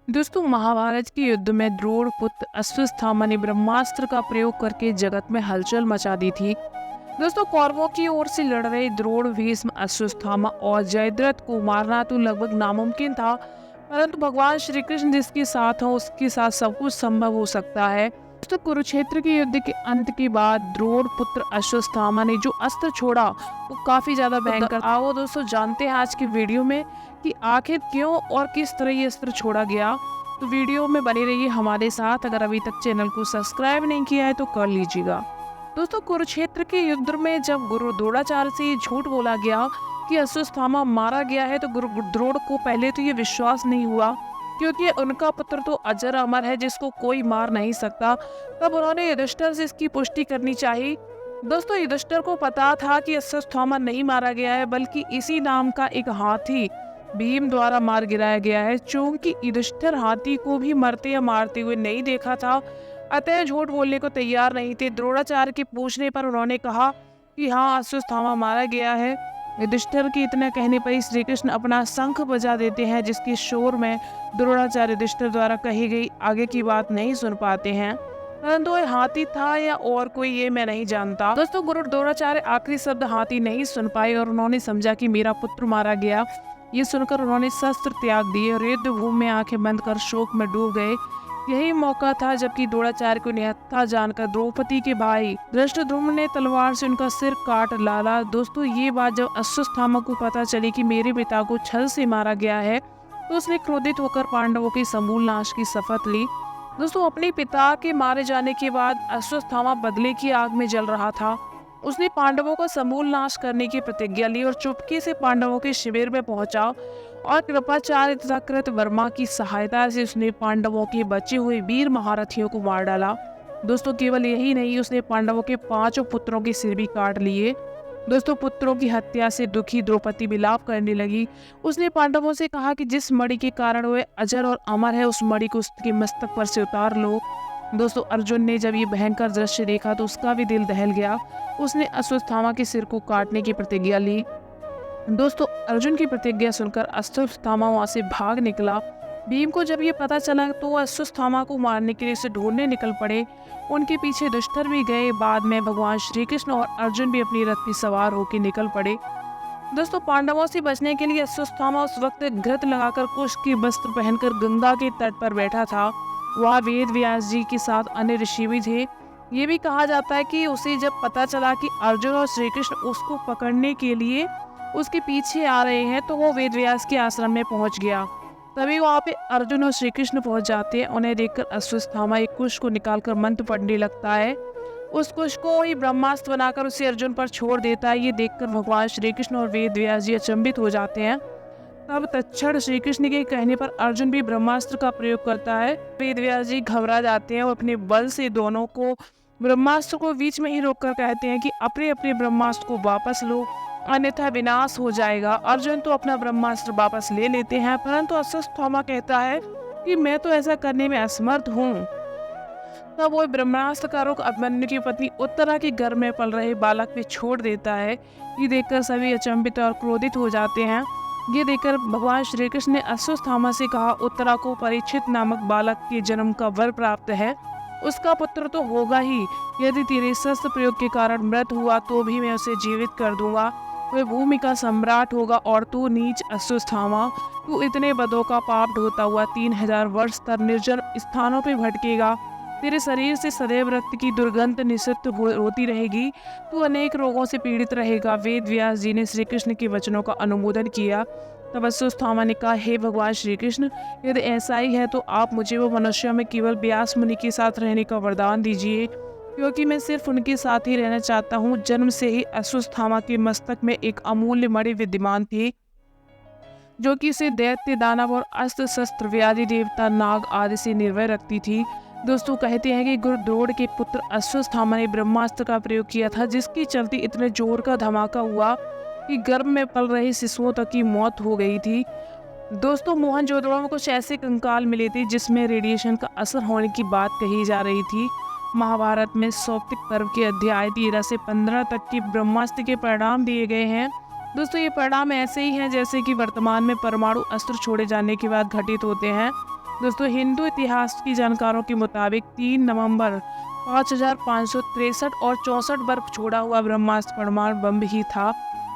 दोस्तों, महाभारत के युद्ध में द्रोण पुत्र अश्वत्थामा ने ब्रह्मास्त्र का प्रयोग करके जगत में हलचल मचा दी थी। दोस्तों, कौरवों की ओर से लड़ रहे द्रोण, भीष्म, अश्वत्थामा और जयद्रथ को मारना तो लगभग नामुमकिन था, परंतु भगवान श्री कृष्ण जिसके साथ हो उसके साथ सब कुछ संभव हो सकता है। दोस्तों, कुरुक्षेत्र के युद्ध के अंत के बाद द्रोण पुत्र अश्वत्थामा ने जो अस्त्र छोड़ा वो काफी ज्यादा भयंकर। आओ दोस्तों, जानते हैं आज की वीडियो में कि आखिर क्यों और किस तरह ये अस्त्र छोड़ा गया। तो वीडियो में बने रहिए हमारे साथ। अगर अभी तक चैनल को सब्सक्राइब नहीं किया है तो कर लीजिएगा। दोस्तों, कुरुक्षेत्र के युद्ध में जब गुरु द्रोणाचार्य से ये झूठ बोला गया कि अश्वत्थामा मारा गया है तो गुरु द्रोण को पहले तो ये विश्वास नहीं हुआ, क्योंकि उनका पुत्र तो अजर अमर है जिसको कोई मार नहीं सकता। तब उन्होंने युधिष्ठिर से इसकी पुष्टि करनी चाहिए। दोस्तों, युधिष्ठिर को पता था कि अश्वत्थामा नहीं मारा गया है, बल्कि इसी नाम का एक हाथी भीम द्वारा मार गिराया गया है। चूंकि युधिष्ठिर हाथी को भी मरते या मारते हुए नहीं देखा था, अतः झूठ बोलने को तैयार नहीं थे। द्रोणाचार्य के पूछने पर उन्होंने कहा कि हाँ, अश्वत्थामा मारा गया है। युधिष्ठिर के इतना कहने पर श्री कृष्ण अपना शंख बजा देते हैं, जिसके शोर में द्रोणाचार्य युधिष्ठिर द्वारा कही गई आगे की बात नहीं सुन पाते हैं। परंतु वह हाथी था या और कोई, ये मैं नहीं जानता। दोस्तों, गुरु द्रोणाचार्य आखिरी शब्द हाथी नहीं सुन पाए और उन्होंने समझा कि मेरा पुत्र मारा गया। ये सुनकर उन्होंने शस्त्र त्याग दिए और युद्ध भूमि में आंखें बंद कर शोक में डूब गए। यही मौका था जबकि द्रोणाचार्य को निहत्था जानकर द्रौपदी के भाई धृष्टद्युम्न ने तलवार से उनका सिर काट डाला। दोस्तों, ये बात जब अश्वत्थामा को पता चली कि मेरे पिता को छल से मारा गया है, तो उसने क्रोधित होकर पांडवों के समूल नाश की शपथ ली। दोस्तों, अपने पिता के मारे जाने के बाद अश्वत्थामा बदले की आग में जल रहा था। उसने पांडवों का समूल नाश करने की प्रतिज्ञा ली और चुपके से पांडवों के शिविर में पहुंचा और कृपाचार्य तथा कृतवर्मा की सहायता से उसने पांडवों के बचे हुए वीर महारथियों को मार डाला। दोस्तों, केवल यही नहीं, उसने पांडवों के 5 पुत्रों के सिर भी काट लिए। दोस्तों, पुत्रों की हत्या से दुखी द्रौपदी विलाप करने लगी। उसने पांडवों से कहा कि जिस मणि के कारण वे अजर और अमर है, उस मणि को उसके मस्तक पर से उतार लो। दोस्तों, अर्जुन ने जब ये भयंकर दृश्य देखा तो उसका भी दिल दहल गया। उसने अश्वत्थामा के सिर को काटने की प्रतिज्ञा ली। दोस्तों, अर्जुन की प्रतिज्ञा सुनकर अश्वत्थामा वहां से भाग निकला। भीम को जब ये पता चला तो वह अश्वत्थामा को मारने के लिए उसे ढूंढने निकल पड़े। उनके पीछे युधिष्ठिर भी गए। बाद में भगवान श्री कृष्ण और अर्जुन भी अपनी रथ पर सवार होकर निकल पड़े। दोस्तों, पांडवों से बचने के लिए अश्वत्थामा उस वक्त घृत लगाकर कुश के वस्त्र पहनकर गंगा के तट पर बैठा था। वह वेद व्यास जी के साथ अन्य ऋषि भी थे। ये भी कहा जाता है कि उसे जब पता चला कि अर्जुन और श्री कृष्ण उसको पकड़ने के लिए उसके पीछे आ रहे हैं, तो वो वेद व्यास के आश्रम में पहुंच गया। तभी वहाँ पे अर्जुन और श्री कृष्ण पहुंच जाते हैं। उन्हें देखकर अश्वत्थामा एक कुश को निकालकर मंत्र पढ़ने लगता है। उस कुश को ही ब्रह्मास्त्र बनाकर उसे अर्जुन पर छोड़ देता है। ये देखकर भगवान श्री कृष्ण और वेद व्यास जी अचंभित हो जाते हैं। तब तत्क्षण श्री कृष्ण के कहने पर अर्जुन भी ब्रह्मास्त्र का प्रयोग करता है। वेद व्यास जी घबरा जाते हैं और अपने बल से दोनों को ब्रह्मास्त्र को बीच में ही रोककर कहते हैं कि अपने अपने ब्रह्मास्त्र को वापस लो, अन्यथा विनाश हो जाएगा। अर्जुन तो अपना ब्रह्मास्त्र वापस ले लेते हैं, परंतु अश्वत्थामा कहता है कि मैं तो ऐसा करने में असमर्थ हूँ। तब वो ब्रह्मास्त्र का रुख अभिमन्यु की पत्नी उत्तरा के घर में पल रहे बालक पे छोड़ देता है। ये देखकर सभी अचंभित और क्रोधित हो जाते हैं। ये देखकर भगवान श्री कृष्ण ने अश्वत्थामा से कहा, उत्तरा को परीक्षित नामक बालक के जन्म का वर प्राप्त है, उसका पुत्र तो होगा ही। यदि तेरे शस्त्र प्रयोग के कारण मृत हुआ तो भी मैं उसे जीवित कर दूंगा। वह भूमि का सम्राट होगा और तू नीच अश्वत्थामा, तू इतने बदों का पाप ढोता हुआ 3000 वर्ष तक निर्जन स्थानों पर भटकेगा। तेरे शरीर से सदैव रक्त की दुर्गंध निषिद्ध होती रहेगी। तू अनेक रोगों से पीड़ित रहेगा। वेद व्यास जी ने श्री कृष्ण के वचनों का अनुमोदन किया। तब अश्वत्थामा ने कहा, हे भगवान श्री कृष्ण, यदि ऐसा ही है तो आप मुझे वो मनुष्यों में केवल व्यास मुनि के साथ रहने का वरदान दीजिए, क्योंकि मैं सिर्फ उनके साथ ही रहना चाहता हूँ। जन्म से ही अश्वत्थामा के मस्तक में एक अमूल्य मणि विद्यमान थी, जो कि उसे दैत्य, दानव और अस्त्र शस्त्र, व्याधि, देवता, नाग आदि से निर्भय रखती थी। दोस्तों, कहते हैं कि गुरु द्रोण के पुत्र अश्वत्थामा ने ब्रह्मास्त्र का प्रयोग किया था, जिसके चलते इतने जोर का धमाका हुआ कि गर्भ में पल रहे शिशुओं तक की मौत हो गई थी। दोस्तों, मोहनजोदड़ो में कुछ ऐसे कंकाल मिले थे जिसमें रेडिएशन का असर होने की बात कही जा रही थी। महाभारत में सौप्तिक पर्व के अध्याय 13 से 15 तक के ब्रह्मास्त्र के परिणाम दिए गए हैं। दोस्तों, ये परिणाम ऐसे ही हैं जैसे कि वर्तमान में परमाणु अस्त्र छोड़े जाने के बाद घटित होते हैं। दोस्तों हिंदू इतिहास की जानकारों के मुताबिक 3 नवंबर 5563 और 64 पर छोड़ा हुआ ब्रह्मास्त्र परमाणु बम ही था।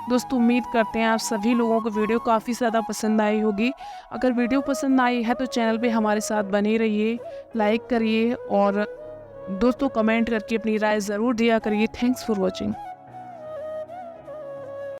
दोस्तों उम्मीद करते हैं आप सभी लोगों को वीडियो काफ़ी ज़्यादा पसंद आई होगी। अगर वीडियो पसंद आई है तो चैनल पे हमारे साथ बने रहिए, लाइक करिए और दोस्तों कमेंट करके अपनी राय ज़रूर दिया करिए। Thanks for watching.